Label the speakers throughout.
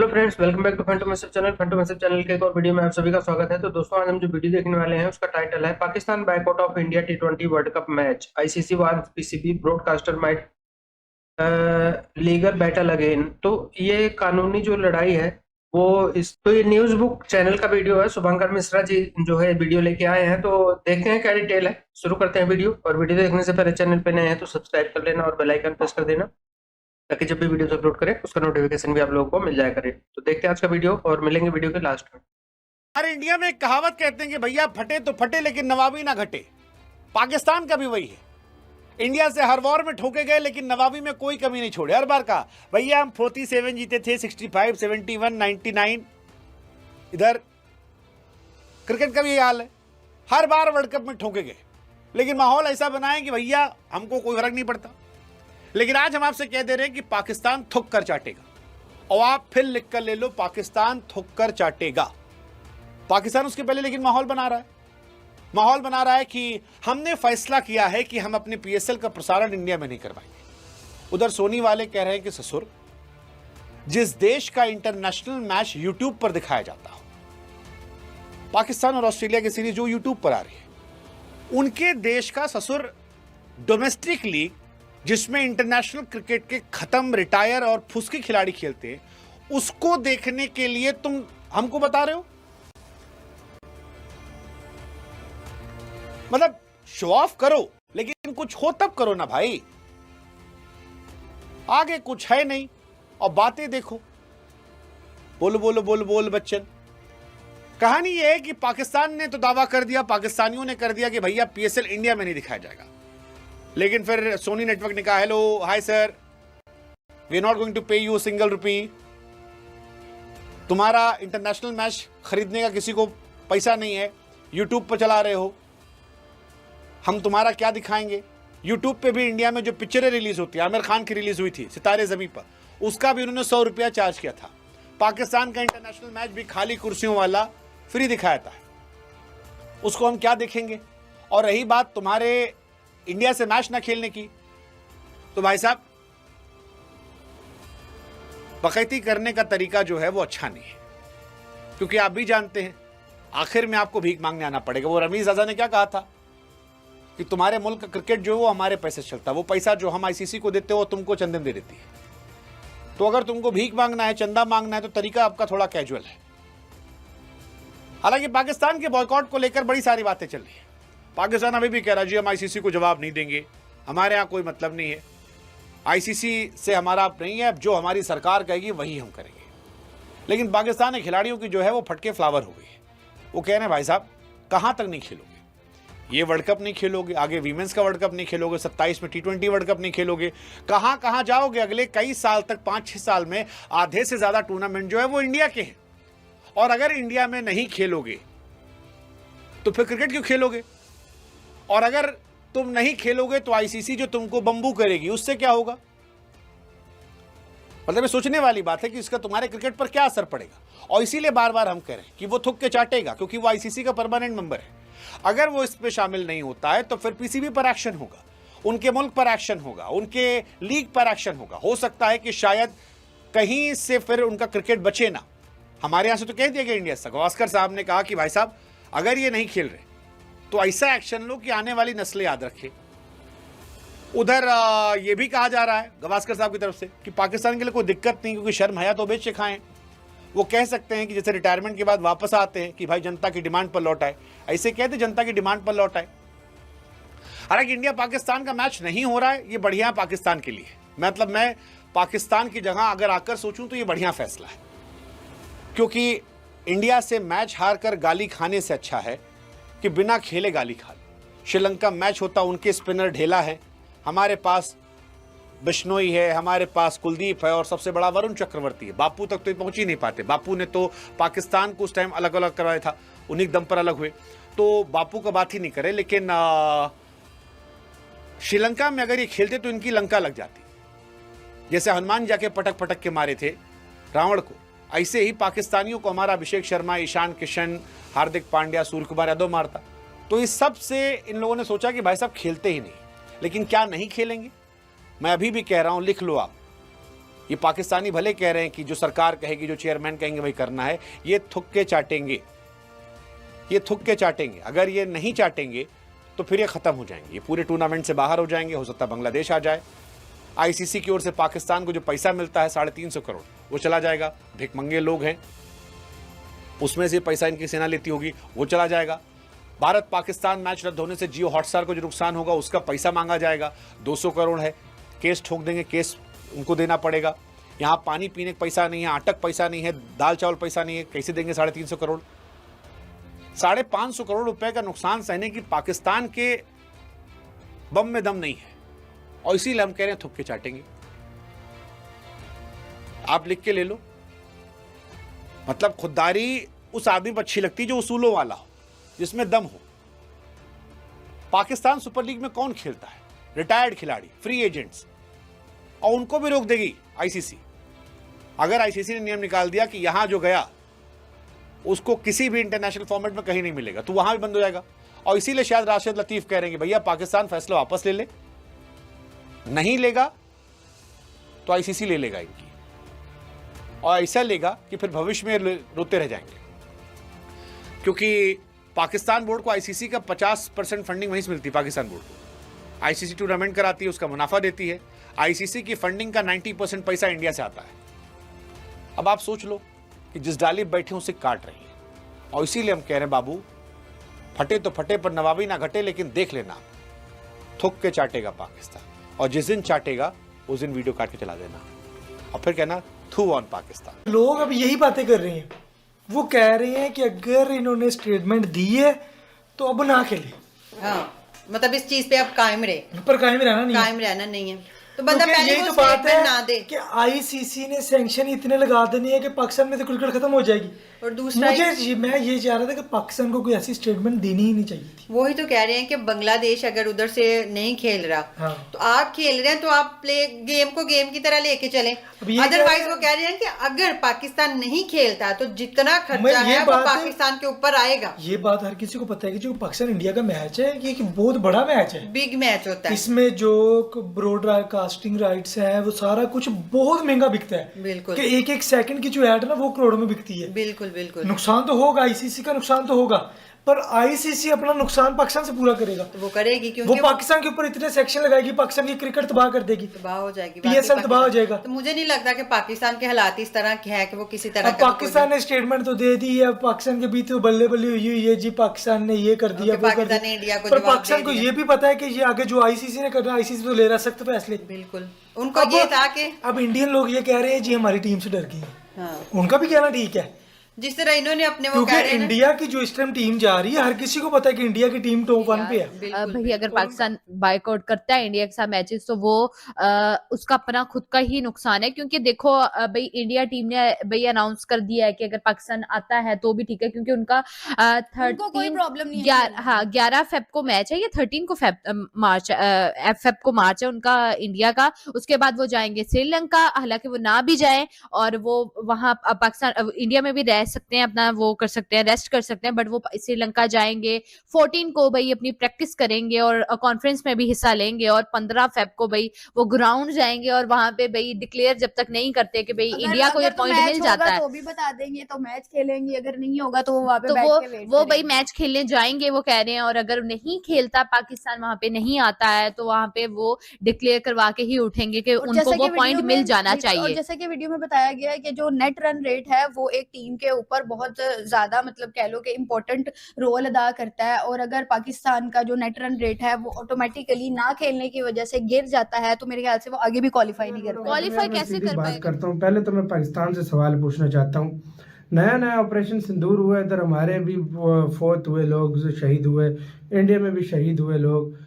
Speaker 1: Hello friends, welcome back to फंटू message channel. फंटू message channel के एक और वीडियो में आप सभी का स्वागत है। तो दोस्तों, आज हम जो वीडियो देखने वाले हैं उसका टाइटल है पाकिस्तान बैकआउट ऑफ इंडिया टी20 world cup match, ICC wants PCB broadcaster might legal battle again. तो ये कानूनी जो लड़ाई है वो तो ये न्यूज बुक चैनल का वीडियो है। शुभंकर मिश्रा जी जो है वीडियो लेके आए हैं, तो देखते हैं क्या डिटेल है। शुरू करते हैं वीडियो। और वीडियो देखने से पहले चैनल पे नए हैं तो सब्सक्राइब कर लेना और बेल आइकन प्रेस कर देना, ताकि जब भी वीडियो अपलोड करें उसका नोटिफिकेशन भी आप लोगों को मिल जाया करे। तो देखते हैं आज का वीडियो और मिलेंगे वीडियो के लास्ट में।
Speaker 2: हमारे इंडिया में एक कहावत कहते हैं कि भैया फटे तो फटे लेकिन नवाबी ना घटे। पाकिस्तान का भी वही है। इंडिया से हर वॉर में ठोके गए लेकिन नवाबी में कोई कमी नहीं छोड़े। हर बार कहा भैया हम 47 जीते थे, 65, 71, 99। इधर क्रिकेट का भी हाल है, हर बार वर्ल्ड कप में ठोके गए लेकिन माहौल ऐसा बनाए कि भैया हमको कोई फर्क नहीं पड़ता। लेकिन आज हम आपसे कह दे रहे हैं कि पाकिस्तान थुक कर चाटेगा। और आप फिर लिख कर ले लो, पाकिस्तान थुक कर चाटेगा। पाकिस्तान उसके पहले लेकिन माहौल बना रहा है कि हमने फैसला किया है कि हम अपने पीएसएल का प्रसारण इंडिया में नहीं करवाएंगे। उधर सोनी वाले कह रहे हैं कि ससुर, जिस देश का इंटरनेशनल मैच यूट्यूब पर दिखाया जाता हो, पाकिस्तान और ऑस्ट्रेलिया की सीरीज जो यूट्यूब पर आ रही है, उनके देश का ससुर डोमेस्टिक लीग जिसमें इंटरनेशनल क्रिकेट के खत्म, रिटायर और फुसकी खिलाड़ी खेलते हैं, उसको देखने के लिए तुम हमको बता रहे हो। मतलब शो ऑफ करो लेकिन कुछ हो तब करो ना भाई। आगे कुछ है नहीं और बातें देखो। बोल बोल बोल बोल बच्चन। कहानी यह है कि पाकिस्तान ने तो दावा कर दिया, पाकिस्तानियों ने कर दिया कि भैया पीएसएल इंडिया में नहीं दिखाया जाएगा। लेकिन फिर सोनी नेटवर्क ने कहा, hello hi sir, we are not going to pay you single rupee. तुम्हारा इंटरनेशनल मैच खरीदने का किसी को पैसा नहीं है, यूट्यूब पर चला रहे हो, हम तुम्हारा क्या दिखाएंगे। यूट्यूब पे भी इंडिया में जो पिक्चरें रिलीज होती है, आमिर खान की रिलीज हुई थी सितारे जमीन पर, उसका भी उन्होंने 100 रुपया चार्ज किया था। पाकिस्तान का इंटरनेशनल मैच भी खाली कुर्सियों वाला फ्री दिखाया था, उसको हम क्या देखेंगे। और रही बात तुम्हारे इंडिया से मैच ना खेलने की, तो भाई साहब बकैती करने का तरीका जो है वो अच्छा नहीं है, क्योंकि आप भी जानते हैं आखिर में आपको भीख मांगने आना पड़ेगा। वो रमीज आजा ने क्या कहा था कि तुम्हारे मुल्क का क्रिकेट जो है वो हमारे पैसे चलता है, वो पैसा जो हम आईसीसी को देते हो तुमको चंदन दे देती है। तो अगर तुमको भीख मांगना है, चंदा मांगना है, तो तरीका आपका थोड़ा कैजुअल है। हालांकि पाकिस्तान के बॉयकॉट को लेकर बड़ी सारी बातें चल रही है। पाकिस्तान अभी भी कह रहा है जी हम आईसीसी को जवाब नहीं देंगे, हमारे यहाँ कोई मतलब नहीं है, आईसीसी से हमारा आप नहीं है, अब जो हमारी सरकार कहेगी वही हम करेंगे। लेकिन पाकिस्तान के खिलाड़ियों की जो है वो फटके फ्लावर हो गई है। वो कह रहे हैं भाई साहब कहाँ तक नहीं खेलोगे, ये वर्ल्ड कप नहीं खेलोगे, आगे वीमेंस का वर्ल्ड कप नहीं खेलोगे, 27 में टी20 वर्ल्ड कप नहीं खेलोगे, कहाँ कहाँ जाओगे। अगले कई साल तक, 5-6 साल में आधे से ज्यादा टूर्नामेंट जो है वो इंडिया के हैं। और अगर इंडिया में नहीं खेलोगे तो फिर क्रिकेट क्यों खेलोगे। और अगर तुम नहीं खेलोगे तो आईसीसी जो तुमको बंबू करेगी, उससे क्या होगा। मतलब ये सोचने वाली बात है कि इसका तुम्हारे क्रिकेट पर क्या असर पड़ेगा। और इसीलिए बार बार हम कह रहे हैं कि वो थुक के चाटेगा, क्योंकि वो आईसीसी का परमानेंट मेंबर है। अगर वो इस पे शामिल नहीं होता है तो फिर पीसीबी पर एक्शन होगा, उनके मुल्क पर एक्शन होगा, उनके लीग पर एक्शन होगा। हो सकता है कि शायद कहीं से फिर उनका क्रिकेट बचे ना। हमारे यहां से तो कह दिया गया इंडिया से, गवास्कर साहब ने कहा कि भाई साहब अगर ये नहीं खेल रहे तो ऐसा एक्शन लो कि आने वाली नस्लें याद रखे। उधर ये भी कहा जा रहा है गवास्कर साहब की तरफ से कि पाकिस्तान के लिए कोई दिक्कत नहीं, क्योंकि शर्म हया तो बेच के खाएं। वो कह सकते हैं कि जैसे रिटायरमेंट के बाद वापस आते हैं कि भाई जनता की डिमांड पर लौट आए, ऐसे कहते जनता की डिमांड पर लौट आए। हालांकि इंडिया पाकिस्तान का मैच नहीं हो रहा है, ये बढ़िया है पाकिस्तान के लिए। मतलब मैं पाकिस्तान की जगह अगर आकर सोचूं तो ये बढ़िया फैसला है, क्योंकि इंडिया से मैच हार कर गाली खाने से अच्छा है कि बिना खेले गाली खा लो। श्रीलंका मैच होता, उनके स्पिनर ढेला है, हमारे पास बिश्नोई है, हमारे पास कुलदीप है, और सबसे बड़ा वरुण चक्रवर्ती है। बापू तक तो पहुंच ही नहीं पाते। बापू ने तो पाकिस्तान को उस टाइम अलग अलग करवाया था, उन्हीं दम पर अलग हुए, तो बापू का बात ही नहीं करे। लेकिन श्रीलंका में अगर ये खेलते तो इनकी लंका लग जाती। जैसे हनुमान जाके पटक पटक के मारे थे रावण को, ऐसे ही पाकिस्तानियों को हमारा अभिषेक शर्मा, ईशान किशन, हार्दिक पांड्या, सूर्य कुमार यादव मारता। तो इस सब से इन लोगों ने सोचा कि भाई साहब खेलते ही नहीं। लेकिन क्या नहीं खेलेंगे। मैं अभी भी कह रहा हूं, लिख लो आप, ये पाकिस्तानी भले कह रहे हैं कि जो सरकार कहेगी, जो चेयरमैन कहेंगे वही करना है, ये थुक के चाटेंगे, ये थुक के चाटेंगे। अगर ये नहीं चाटेंगे तो फिर ये खत्म हो जाएंगे, ये पूरे टूर्नामेंट से बाहर हो जाएंगे। हो सकता है बांग्लादेश आ जाए। आईसीसी की ओर से पाकिस्तान को जो पैसा मिलता है 350 करोड़, वो चला जाएगा। भिखमंगे लोग हैं, उसमें से पैसा इनकी सेना लेती होगी, वो चला जाएगा। भारत पाकिस्तान मैच रद्द होने से जियो हॉटस्टार को जो नुकसान होगा उसका पैसा मांगा जाएगा, 200 करोड़ है। केस ठोक देंगे, केस उनको देना पड़ेगा। यहाँ पानी पीने का पैसा नहीं है, आटक पैसा नहीं है, दाल चावल पैसा नहीं है, कैसे देंगे 350 करोड़? 550 करोड़ रुपए का नुकसान सहने की पाकिस्तान के बम में दम नहीं है, और इसीलिए हम कह रहे हैं थुक के चाटेंगे। आप लिख के ले लो। मतलब खुददारी उस आदमी पर अच्छी लगती है जो उसूलों वाला हो, जिसमें दम हो। पाकिस्तान सुपर लीग में कौन खेलता है? रिटायर्ड खिलाड़ी, फ्री एजेंट्स, और उनको भी रोक देगी आईसीसी। अगर आईसीसी ने नियम निकाल दिया कि यहां जो गया उसको किसी भी इंटरनेशनल फॉर्मेट में कहीं नहीं मिलेगा, तो वहां भी बंद हो जाएगा। और इसीलिए शायद राशिद लतीफ कह रहे हैं कि भैया पाकिस्तान फैसला वापस ले ले, नहीं लेगा तो आईसीसी ले लेगा इनकी, और ऐसा लेगा कि फिर भविष्य में रोते रह जाएंगे। क्योंकि पाकिस्तान बोर्ड को आईसीसी का 50% फंडिंग वहीं से मिलती है। पाकिस्तान बोर्ड को आईसीसी टूर्नामेंट कराती है, उसका मुनाफा देती है। आईसीसी की फंडिंग का 90% पैसा इंडिया से आता है। अब आप सोच लो कि जिस डाली बैठे उसे काट रही है, और इसीलिए हम कह रहे हैं बाबू, फटे तो फटे पर नवाबी ना घटे, लेकिन देख लेना थुक के चाटेगा पाकिस्तान, और जिस दिन चाटेगा उस दिन वीडियो काट के चला देना, और फिर कहना थू ऑन पाकिस्तान।
Speaker 3: लोग अब यही बातें कर रहे हैं, वो कह रहे हैं कि अगर इन्होंने स्टेटमेंट दी है तो अब ना खेले।
Speaker 4: हाँ, मतलब इस चीज पे अब कायम रहे,
Speaker 3: पर कायम रहना नहीं है।
Speaker 4: कायम रहना नहीं है, तो बंदा पहले
Speaker 3: यही
Speaker 4: वो
Speaker 3: तो बात
Speaker 4: स्टेटमेंट ना
Speaker 3: है
Speaker 4: दे।
Speaker 3: कि आईसीसी ने सैंक्शन इतने लगा देने हैं कि पाकिस्तान में तो क्रिकेट खत्म हो जाएगी।
Speaker 4: और दूसरा
Speaker 3: मैं ये चाह रहा था कि पाकिस्तान को कोई ऐसी स्टेटमेंट देनी ही नहीं चाहिए थी।
Speaker 4: वही तो कह रहे हैं कि बांग्लादेश अगर उधर से नहीं खेल रहा,
Speaker 3: हाँ।
Speaker 4: तो आप खेल रहे हैं तो आप प्ले गेम को गेम की तरह लेके चलें।
Speaker 3: ये
Speaker 4: अदरवाइज वो कह रहे हैं कि अगर पाकिस्तान नहीं खेलता तो जितना खर्चा
Speaker 3: ये
Speaker 4: है वो
Speaker 3: बात है-
Speaker 4: पाकिस्तान के ऊपर आएगा।
Speaker 3: ये बात हर किसी को पता है कि जो पाकिस्तान इंडिया का मैच है ये एक बहुत बड़ा मैच है,
Speaker 4: बिग मैच होता है।
Speaker 3: इसमें जो ब्रॉडकास्टिंग राइट्स है वो सारा कुछ बहुत महंगा बिकता है।
Speaker 4: बिल्कुल,
Speaker 3: कि एक एक सेकंड की जो ऐड ना वो करोड़ों में बिकती है।
Speaker 4: बिल्कुल बिल्कुल।
Speaker 3: नुकसान तो होगा, आईसीसी का नुकसान तो होगा, पर आईसीसी अपना नुकसान पाकिस्तान से पूरा करेगा।
Speaker 4: तो वो करेगी
Speaker 3: वो
Speaker 4: क्योंकि
Speaker 3: पाकिस्तान के ऊपर इतने सेक्शन लगाएगी, पाकिस्तान की क्रिकेट तबाह कर देगी,
Speaker 4: तबाह हो जाएगी,
Speaker 3: PSL तबाह हो जाएगा।
Speaker 4: तो मुझे नहीं लगता कि पाकिस्तान के हालात इस तरह के हैं कि वो किसी तरह
Speaker 3: अब पाकिस्तान ने स्टेटमेंट तो दे दी है, अब पाकिस्तान के बीच तो बल्ले बल्ले हुई है जी, पाकिस्तान ने ये कर दिया, वो कर
Speaker 4: पाकिस्तान ने
Speaker 3: दिया।
Speaker 4: इंडिया को
Speaker 3: पर
Speaker 4: जवाब
Speaker 3: पाकिस्तान
Speaker 4: दे
Speaker 3: को
Speaker 4: दिया।
Speaker 3: ये भी पता है कि ये आगे जो आईसीसी ने करना, आईसीसी तो ले रहा सख्त फैसले।
Speaker 4: बिल्कुल, उनको ये था कि
Speaker 3: अब इंडियन लोग ये कह रहे हैं जी हमारी टीम से डर गई है।
Speaker 4: हाँ,
Speaker 3: उनका भी कहना ठीक है,
Speaker 4: जिस तरह इन्होंने अपने वो
Speaker 3: क्योंकि
Speaker 4: कह रहे हैं ना-
Speaker 3: इंडिया की जो इस टाइम टीम जा रही है, हर किसी को पता है कि इंडिया की टीम टॉप 1 पे है।
Speaker 4: बिल्कुल,
Speaker 5: भाई अगर पाकिस्तान बायकॉट करता है इंडिया के साथ मैचेस तो वो उसका अपना खुद का ही नुकसान है। क्योंकि देखो भाई इंडिया टीम ने भाई अनाउंस कर दिया है कि अगर पाकिस्तान आता है तो भी ठीक है, क्योंकि उनका
Speaker 6: उनको कोई प्रॉब्लम नहीं है।
Speaker 5: 11 फेब को मैच है या 13 को फेब को मार्च है उनका इंडिया का। उसके बाद वो जाएंगे श्रीलंका, हालांकि वो ना भी जाए और वो वहां पाकिस्तान इंडिया में भी रह सकते हैं, अपना वो कर सकते हैं, रेस्ट कर सकते हैं, बट वो श्रीलंका जाएंगे। 14 को भाई अपनी प्रैक्टिस करेंगे और कॉन्फ्रेंस में भी हिस्सा लेंगे, और 15 फेब को भाई वो ग्राउंड जाएंगे और वहां पे भाई डिक्लेयर जब तक नहीं करते कि भाई इंडिया को ये पॉइंट मिल जाता है
Speaker 6: तो भी बता देंगे, तो मैच खेलेंगे, अगर नहीं होगा तो वो वहां पे
Speaker 5: तो
Speaker 6: बैठ के वेट
Speaker 5: वो भाई
Speaker 6: करेंगे।
Speaker 5: मैच खेलने जाएंगे वो कह रहे हैं। और अगर नहीं खेलता पाकिस्तान वहां पे नहीं आता है तो वहां पे वो डिक्लेयर करवा के ही उठेंगे कि
Speaker 6: और
Speaker 5: उनको
Speaker 6: जैसे
Speaker 5: वो
Speaker 6: कि
Speaker 5: पॉइंट
Speaker 6: वीडियो
Speaker 5: मिल
Speaker 6: में-
Speaker 5: जाना
Speaker 6: और
Speaker 5: चाहिए।
Speaker 6: जैसे कि वीडियो में बताया गया है कि जो नेट रन रेट है वो एक टीम के ऊपर बहुत ज्यादा, मतलब कह लो कि इम्पोर्टेंट रोल अदा करता है। और अगर पाकिस्तान का जो नेट रन रेट है वो ऑटोमेटिकली ना खेलने की वजह से गिर जाता है, तो मेरे ख्याल से वो आगे भी क्वालिफाई नहीं कर पाएगा।
Speaker 5: क्वालिफाई
Speaker 7: मैं
Speaker 5: कैसे
Speaker 7: सीधी
Speaker 5: कर
Speaker 7: बात
Speaker 5: पाएगा?
Speaker 7: करता हूँ। पहले तो मैं पाकिस्तान से सवाल पूछना चाहता हूँ। नया नया ऑपरेशन सिंदूर हुआ, इधर हमारे भी फौत हुए लोग, शहीद हुए, इंडिया में भी शहीद हुए लोग।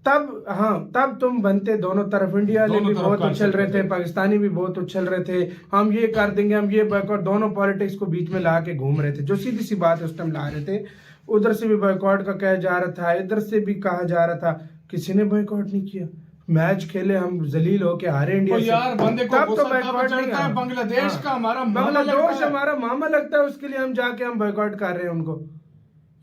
Speaker 7: तब तुम बनते दोनों तरफ, इंडिया वाले भी बहुत उछल रहे थे, पाकिस्तानी भी बहुत उछल रहे थे, हम ये कर देंगे, हम ये बॉयकॉट, दोनों पॉलिटिक्स को बीच में ला के घूम रहे थे। जो सीधी सी बात उस टाइम ला रहे थे, उधर से भी बॉयकॉट का कहा जा रहा था, इधर से भी कहा जा रहा था, किसी ने बॉयकॉट नहीं किया। मैच खेले, हम जलील होके हारे इंडिया से,
Speaker 8: यार बंदे को
Speaker 7: तब तो
Speaker 8: गुस्सा
Speaker 7: बॉयकॉट
Speaker 8: चढ़ता
Speaker 7: नहीं
Speaker 8: है।
Speaker 7: है।
Speaker 8: बांग्लादेश का हमारा मामा लगता
Speaker 7: बांग्लादेश
Speaker 8: है।
Speaker 7: हमारा मामा लगता है, उसके लिए हम जाके हम बॉयकॉट कर रहे हैं उनको।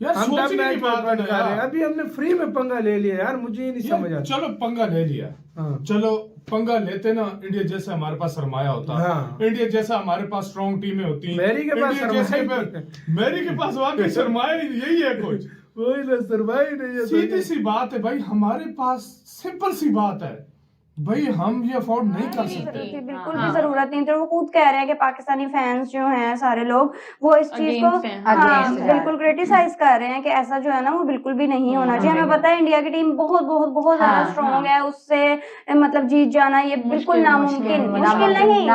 Speaker 8: यार
Speaker 7: हम तब
Speaker 8: सोचने
Speaker 7: मैच
Speaker 8: की बात है
Speaker 7: बर्बाद
Speaker 8: ना
Speaker 7: कर रहे हैं।
Speaker 8: यार।
Speaker 7: अभी हमने फ्री में पंगा ले लिया यार, मुझे ये नहीं समझ
Speaker 8: यार
Speaker 7: आता।
Speaker 8: चलो पंगा ले लिया,
Speaker 7: हाँ।
Speaker 8: चलो पंगा लेते ना, इंडिया जैसे हमारे पास सरमाया होता,
Speaker 7: हाँ।
Speaker 8: इंडिया जैसा हमारे पास स्ट्रॉन्ग टीमें होती,
Speaker 7: मेरी के पास
Speaker 8: इंडिया जैसे
Speaker 7: सरमाया
Speaker 8: मेरी के पास वाकई सरमाया यही है कुछ।
Speaker 7: वही ना, सरमाई नहीं है।
Speaker 8: सीधी सी बात है भाई, हमारे पास सिंपल सी बात है भाई, हम ये अफोर्ड नहीं कर सकते।
Speaker 9: बिल्कुल भी जरूरत नहीं थी। वो खुद कह रहे हैं कि पाकिस्तानी फैंस जो हैं सारे लोग वो इस चीज को हाँ बिल्कुल क्रिटिसाइज कर रहे हैं कि ऐसा जो है ना वो बिल्कुल भी नहीं होना चाहिए। हमें पता है इंडिया की टीम बहुत बहुत बहुत ज्यादा स्ट्रॉन्ग है, उससे मतलब जीत जाना ये बिल्कुल नामुमकिन, मुश्किल नहीं,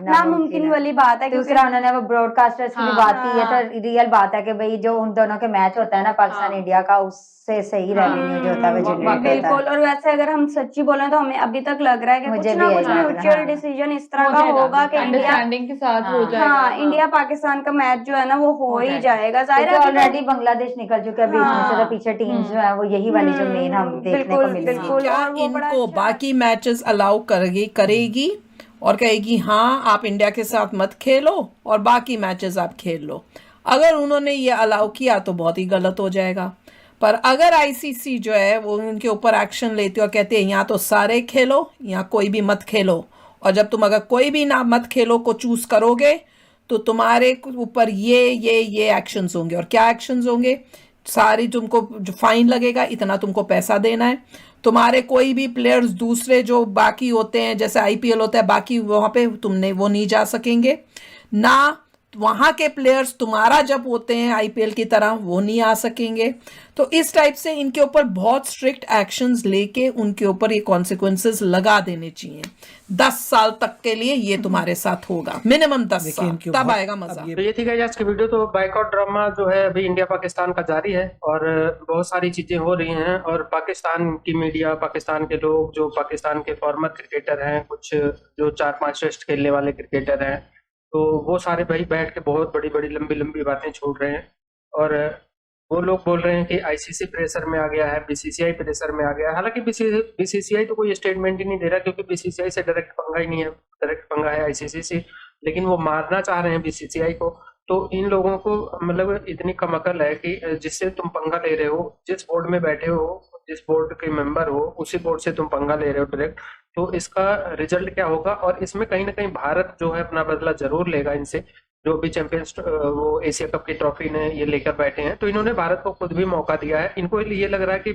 Speaker 9: नामुमकिन वाली बात है।
Speaker 10: दूसरा उन्होंने वो ब्रॉडकास्टर्स की भी बात की है, तो रियल बात है कि भाई जो उन दोनों के मैच होता है ना पाकिस्तान इंडिया का, उससे सही रेवेन्यू जो होता है वो जनरेट होता है।
Speaker 9: बिल्कुल। और वैसे अगर हम सच्ची बोलें तो हमें अभी तक लग रहा है कि कुछ ना कुछ म्यूचुअल डिसीजन इस तरह का होगा कि
Speaker 5: अंडरस्टैंडिंग के साथ हो जाएगा।
Speaker 9: हाँ, इंडिया पाकिस्तान का मैच जो है ना वो हो ही जाएगा। जाहिर है
Speaker 10: ऑलरेडी बांग्लादेश निकल चुके हैं बीच में से, तो पीछे टीम्स जो है वो यही वाली जो मेन हम देखने को मिलेगी।
Speaker 11: क्या इनको बाकी मैचेस अलाउ करेगी और कहेगी हाँ आप इंडिया के साथ मत खेलो और बाकी मैचेस आप खेल लो? अगर उन्होंने ये अलाउ किया तो बहुत ही गलत हो जाएगा। पर अगर आईसीसी जो है वो उनके ऊपर एक्शन लेती और कहते हैं यहाँ तो सारे खेलो, यहाँ कोई भी मत खेलो, और जब तुम अगर कोई भी ना मत खेलो को चूज करोगे तो तुम्हारे ऊपर ये एक्शंस होंगे। और क्या एक्शंस होंगे? सारी तुमको जो फाइन लगेगा इतना तुमको पैसा देना है, तुम्हारे कोई भी प्लेयर्स दूसरे जो बाकी होते हैं जैसे आईपीएल होता है बाकी वहाँ पे तुमने वो नहीं जा सकेंगे ना, वहाँ के प्लेयर्स तुम्हारा जब होते हैं आईपीएल की तरह वो नहीं आ सकेंगे। तो इस टाइप से इनके ऊपर बहुत स्ट्रिक्ट एक्शंस लेके उनके ऊपर ये कॉन्सिक्वेंसेस लगा देने चाहिए। 10 साल तक के लिए ये तुम्हारे साथ होगा, मिनिमम 10 साल, तब आएगा मजा।
Speaker 1: तो ये थी गाइस आज की वीडियो। तो बाइकआउट ड्रामा जो है अभी इंडिया पाकिस्तान का जारी है और बहुत सारी चीजें हो रही हैं, और पाकिस्तान की मीडिया, पाकिस्तान के लोग जो पाकिस्तान के फॉर्मर क्रिकेटर हैं, कुछ जो 4-5 टेस्ट खेलने वाले क्रिकेटर हैं, तो वो सारे भाई बैठ के बहुत बड़ी बड़ी लंबी लंबी बातें छोड़ रहे हैं। और वो लोग बोल रहे हैं कि आईसीसी प्रेशर में आ गया है, बीसीसीआई प्रेशर में आ गया है। हालांकि बीसीसीआई तो कोई स्टेटमेंट ही नहीं दे रहा, क्योंकि बीसीसीआई से डायरेक्ट पंगा ही नहीं है, डायरेक्ट पंगा है आईसीसी से, लेकिन वो मारना चाह रहे हैं बीसीसीआई को। तो इन लोगों को मतलब इतनी कम अकल है कि जिससे तुम पंगा ले रहे हो, जिस बोर्ड में बैठे हो, जिस बोर्ड के मेंबर हो, उसी बोर्ड से तुम पंगा ले रहे हो डायरेक्ट। तो इसका रिजल्ट क्या होगा? और इसमें कहीं ना कहीं भारत जो है अपना बदला जरूर लेगा इनसे, जो भी चैंपियंस वो एशिया कप की ट्रॉफी ने ये लेकर बैठे हैं। तो इन्होंने भारत को खुद भी मौका दिया है, इनको ये लग रहा है कि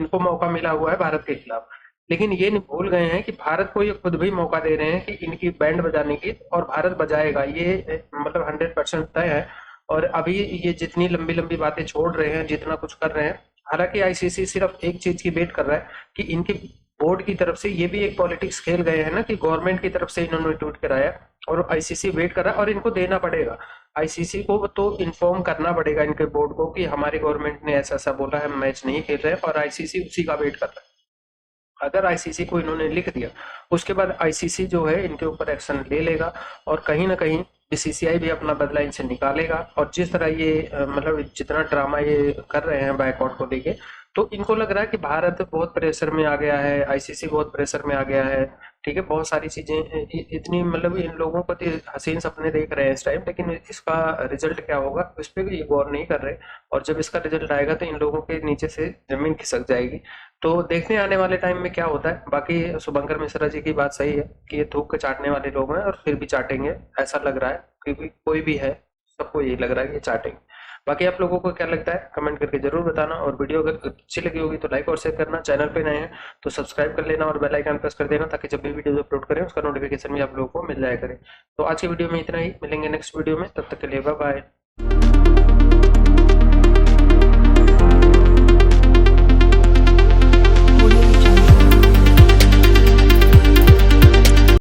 Speaker 1: इनको मौका मिला हुआ है भारत के खिलाफ, लेकिन ये नहीं भूल गए हैं कि भारत को ये खुद भी मौका दे रहे हैं कि इनकी बैंड बजाने की, और भारत बजाएगा, ये मतलब 100% तय है। और अभी ये जितनी लंबी लंबी बातें छोड़ रहे हैं, जितना कुछ कर रहे हैं, हालांकि आईसीसी सिर्फ एक चीज की वेट कर रहा है कि इनकी बोर्ड की तरफ से ये भी एक पॉलिटिक्स खेल गए हैं ना, कि गवर्नमेंट की तरफ से इन्होंने ट्वीट कराया और आईसीसी वेट कर रहा है, और इनको देना पड़ेगा, आईसीसी को तो इन्फॉर्म करना पड़ेगा इनके बोर्ड को कि हमारी गवर्नमेंट ने ऐसा ऐसा बोला है, मैच नहीं खेल रहे, और आईसीसी उसी का वेट कर रहा है। अगर आईसीसी को इन्होंने लिख दिया, उसके बाद आईसीसी जो है इनके ऊपर एक्शन ले लेगा, और कहीं ना कहीं बीसीसीआई भी अपना बदला इनसे निकालेगा। और जिस तरह ये मतलब जितना ड्रामा ये कर रहे हैं बाइकआउट को लेके, तो इनको लग रहा है कि भारत बहुत प्रेशर में आ गया है, आईसीसी बहुत प्रेशर में आ गया है, ठीक है, बहुत सारी चीजें इतनी मतलब इन लोगों को हसीन सपने देख रहे हैं इस टाइम, लेकिन इसका रिजल्ट क्या होगा उस पर ये गौर नहीं कर रहे। और जब इसका रिजल्ट आएगा तो इन लोगों के नीचे से जमीन खिसक जाएगी। तो देखने आने वाले टाइम में क्या होता है। बाकी शुभंकर मिश्रा जी की बात सही है कि ये थूक के चाटने वाले लोग हैं, और फिर भी चाटेंगे ऐसा लग रहा है, क्योंकि कोई भी है सबको यही लग रहा है कि चाटेंगे। बाकी आप लोगों को क्या लगता है कमेंट करके जरूर बताना, और वीडियो अगर अच्छी लगी होगी तो लाइक और शेयर करना, चैनल पे नए हैं तो सब्सक्राइब कर लेना और बेल आइकन प्रेस कर देना, ताकि जब भी वीडियो अपलोड करें उसका नोटिफिकेशन भी आप लोगों को मिल जाया करे। तो आज की वीडियो में इतना ही, मिलेंगे नेक्स्ट वीडियो में, तब तक के लिए बाय बाय।